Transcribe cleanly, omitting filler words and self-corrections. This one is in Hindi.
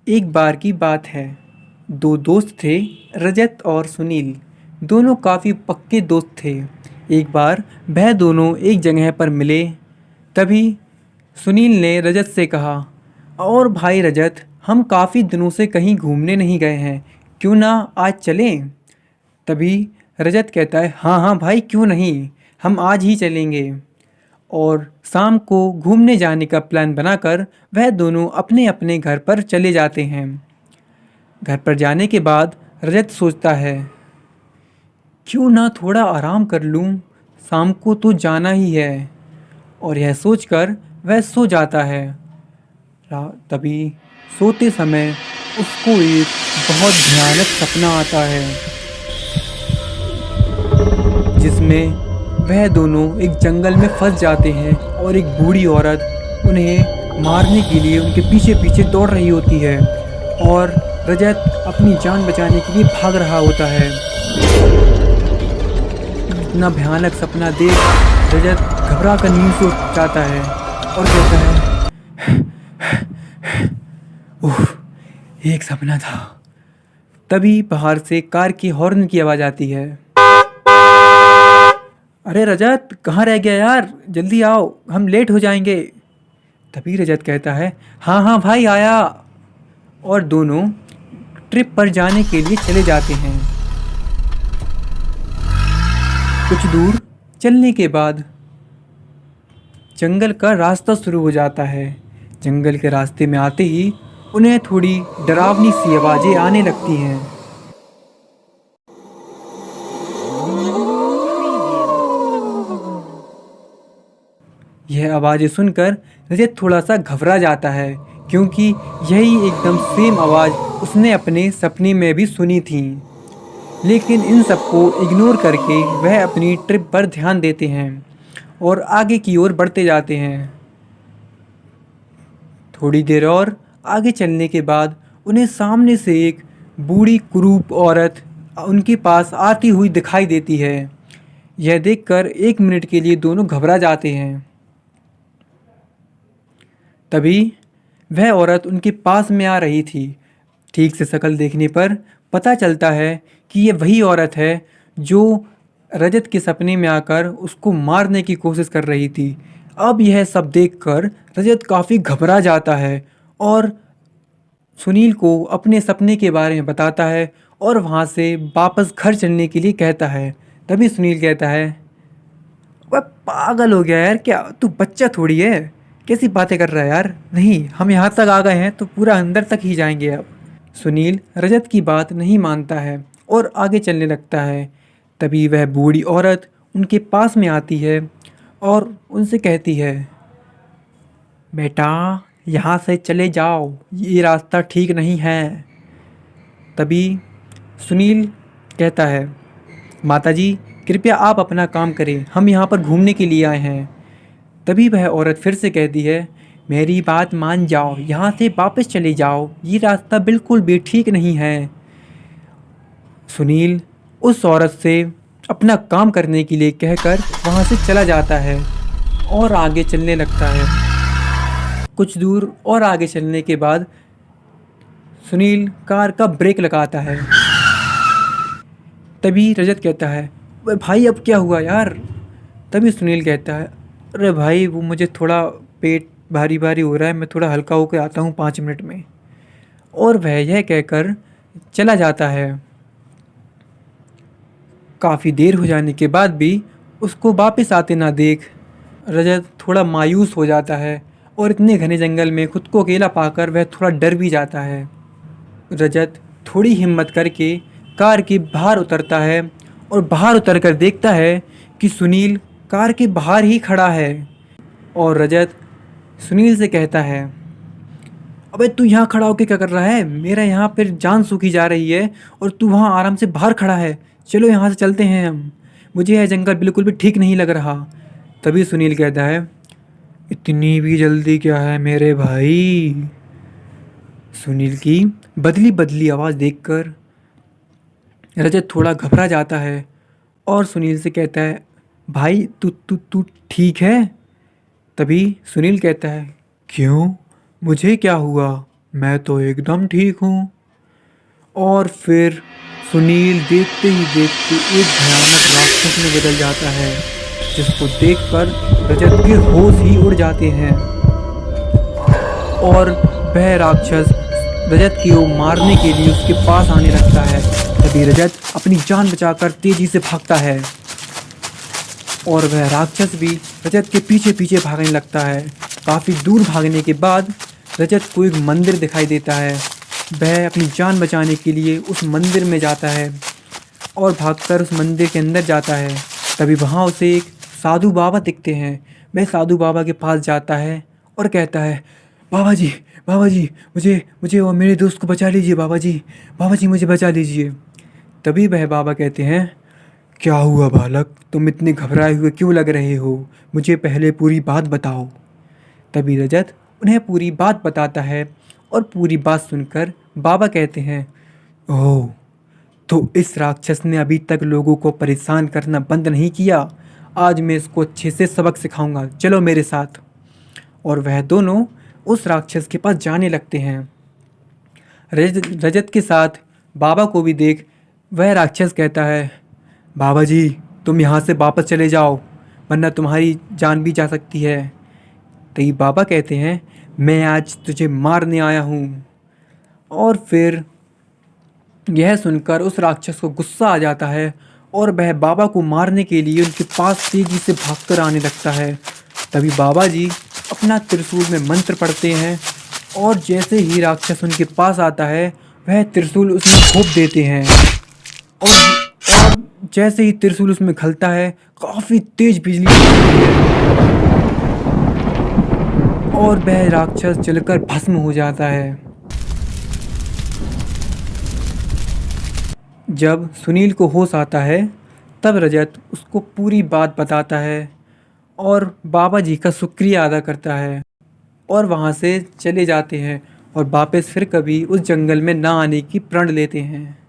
एक बार की बात है। दो दोस्त थे, रजत और सुनील। दोनों काफ़ी पक्के दोस्त थे। एक बार वह दोनों एक जगह पर मिले। तभी सुनील ने रजत से कहा, और भाई रजत, हम काफ़ी दिनों से कहीं घूमने नहीं गए हैं, क्यों ना आज चलें। तभी रजत कहता है, हाँ हाँ भाई, क्यों नहीं, हम आज ही चलेंगे। और शाम को घूमने जाने का प्लान बनाकर वह दोनों अपने अपने घर पर चले जाते हैं। घर पर जाने के बाद रजत सोचता है, क्यों ना थोड़ा आराम कर लूं, शाम को तो जाना ही है। और यह सोचकर वह सो जाता है। तभी सोते समय उसको एक बहुत भयानक सपना आता है, जिसमें वह दोनों एक जंगल में फंस जाते हैं और एक बूढ़ी औरत उन्हें मारने के लिए उनके पीछे पीछे दौड़ रही होती है। और रजत अपनी जान बचाने के लिए भाग रहा होता है। इतना भयानक सपना देख रजत घबरा कर नींद से उठ जाता है और कहता है, ओह, एक सपना था। तभी बाहर से कार की हॉर्न की आवाज़ आती है। अरे रजत, कहाँ रह गया यार, जल्दी आओ, हम लेट हो जाएंगे। तभी रजत कहता है, हाँ हाँ भाई, आया। और दोनों ट्रिप पर जाने के लिए चले जाते हैं। कुछ दूर चलने के बाद जंगल का रास्ता शुरू हो जाता है। जंगल के रास्ते में आते ही उन्हें थोड़ी डरावनी सी आवाज़ें आने लगती हैं। यह आवाज़ें सुनकर रजत थोड़ा सा घबरा जाता है, क्योंकि यही एकदम सेम आवाज़ उसने अपने सपने में भी सुनी थी। लेकिन इन सबको इग्नोर करके वह अपनी ट्रिप पर ध्यान देते हैं और आगे की ओर बढ़ते जाते हैं। थोड़ी देर और आगे चलने के बाद उन्हें सामने से एक बूढ़ी कुरूप औरत उनके पास आती हुई दिखाई देती है। यह देखकर 1 मिनट के लिए दोनों घबरा जाते हैं। तभी वह औरत उनके पास में आ रही थी। ठीक से शक्ल देखने पर पता चलता है कि ये वही औरत है जो रजत के सपने में आकर उसको मारने की कोशिश कर रही थी। अब यह सब देखकर रजत काफ़ी घबरा जाता है और सुनील को अपने सपने के बारे में बताता है और वहाँ से वापस घर चलने के लिए कहता है। तभी सुनील कहता है, वह पागल हो गया यार, क्या तू बच्चा थोड़ी है, कैसी बातें कर रहा है यार। नहीं, हम यहाँ तक आ गए हैं तो पूरा अंदर तक ही जाएंगे अब। सुनील रजत की बात नहीं मानता है और आगे चलने लगता है। तभी वह बूढ़ी औरत उनके पास में आती है और उनसे कहती है, बेटा, यहाँ से चले जाओ, ये रास्ता ठीक नहीं है। तभी सुनील कहता है, माताजी, कृपया आप अपना काम करें, हम यहाँ पर घूमने के लिए आए हैं। तभी वह औरत फिर से कहती है, मेरी बात मान जाओ, यहाँ से वापस चले जाओ, ये रास्ता बिल्कुल भी ठीक नहीं है। सुनील उस औरत से अपना काम करने के लिए कहकर वहाँ से चला जाता है और आगे चलने लगता है। कुछ दूर और आगे चलने के बाद सुनील कार का ब्रेक लगाता है। तभी रजत कहता है, "वे भाई, अब क्या हुआ यार?" तभी सुनील कहता है, अरे भाई, वो मुझे थोड़ा पेट भारी भारी हो रहा है, मैं थोड़ा हल्का होकर आता हूँ 5 मिनट में। और वह यह कहकर चला जाता है। काफ़ी देर हो जाने के बाद भी उसको वापस आते ना देख रजत थोड़ा मायूस हो जाता है और इतने घने जंगल में खुद को अकेला पाकर वह थोड़ा डर भी जाता है। रजत थोड़ी हिम्मत करके कार के बाहर उतरता है और बाहर उतरकर देखता है कि सुनील कार के बाहर ही खड़ा है। और रजत सुनील से कहता है, अबे तू यहाँ खड़ा होकर क्या कर रहा है, मेरा यहाँ पर जान सूखी जा रही है और तू वहाँ आराम से बाहर खड़ा है, चलो यहाँ से चलते हैं हम, मुझे यह जंगल बिल्कुल भी ठीक नहीं लग रहा। तभी सुनील कहता है, इतनी भी जल्दी क्या है मेरे भाई। सुनील की बदली बदली आवाज़ देखकर रजत थोड़ा घबरा जाता है और सुनील से कहता है, भाई तू तू तू ठीक है। तभी सुनील कहता है, क्यों, मुझे क्या हुआ। मैं तो एकदम ठीक हूँ। और फिर सुनील देखते ही देखते एक भयानक राक्षस में बदल जाता है, जिसको देखकर रजत के होश ही उड़ जाते हैं। और वह राक्षस रजत को मारने के लिए उसके पास आने लगता है। तभी रजत अपनी जान बचाकर तेजी से भागता है और वह राक्षस भी रजत के पीछे पीछे भागने लगता है। काफ़ी दूर भागने के बाद रजत को एक मंदिर दिखाई देता है। वह अपनी जान बचाने के लिए उस मंदिर में जाता है और भागकर उस मंदिर के अंदर जाता है। तभी वहाँ उसे एक साधु बाबा दिखते हैं। वह साधु बाबा के पास जाता है और कहता है, बाबा जी मुझे मुझे और मेरे दोस्त को बचा लीजिए बाबा जी मुझे बचा लीजिए। तभी वह बाबा कहते हैं, क्या हुआ बालक, तुम इतने घबराए हुए क्यों लग रहे हो, मुझे पहले पूरी बात बताओ। तभी रजत उन्हें पूरी बात बताता है और पूरी बात सुनकर बाबा कहते हैं, ओह, तो इस राक्षस ने अभी तक लोगों को परेशान करना बंद नहीं किया। आज मैं इसको अच्छे से सबक सिखाऊंगा, चलो मेरे साथ। और वह दोनों उस राक्षस के पास जाने लगते हैं। रजत के साथ बाबा को भी देख वह राक्षस कहता है, बाबा जी तुम यहाँ से वापस चले जाओ, वरना तुम्हारी जान भी जा सकती है। तभी बाबा कहते हैं, मैं आज तुझे मारने आया हूँ। और फिर यह सुनकर उस राक्षस को गुस्सा आ जाता है और वह बाबा को मारने के लिए उनके पास तेजी से भागकर आने लगता है। तभी बाबा जी अपना त्रिशूल में मंत्र पढ़ते हैं और जैसे ही राक्षस उनके पास आता है वह त्रिशूल उसमें घोंप देते हैं। और जैसे ही त्रिशूल उसमें खलता है काफ़ी तेज बिजली चमकती है और वह राक्षस जलकर भस्म हो जाता है। जब सुनील को होश आता है तब रजत उसको पूरी बात बताता है और बाबा जी का शुक्रिया अदा करता है और वहाँ से चले जाते हैं और वापस फिर कभी उस जंगल में ना आने की प्रण लेते हैं।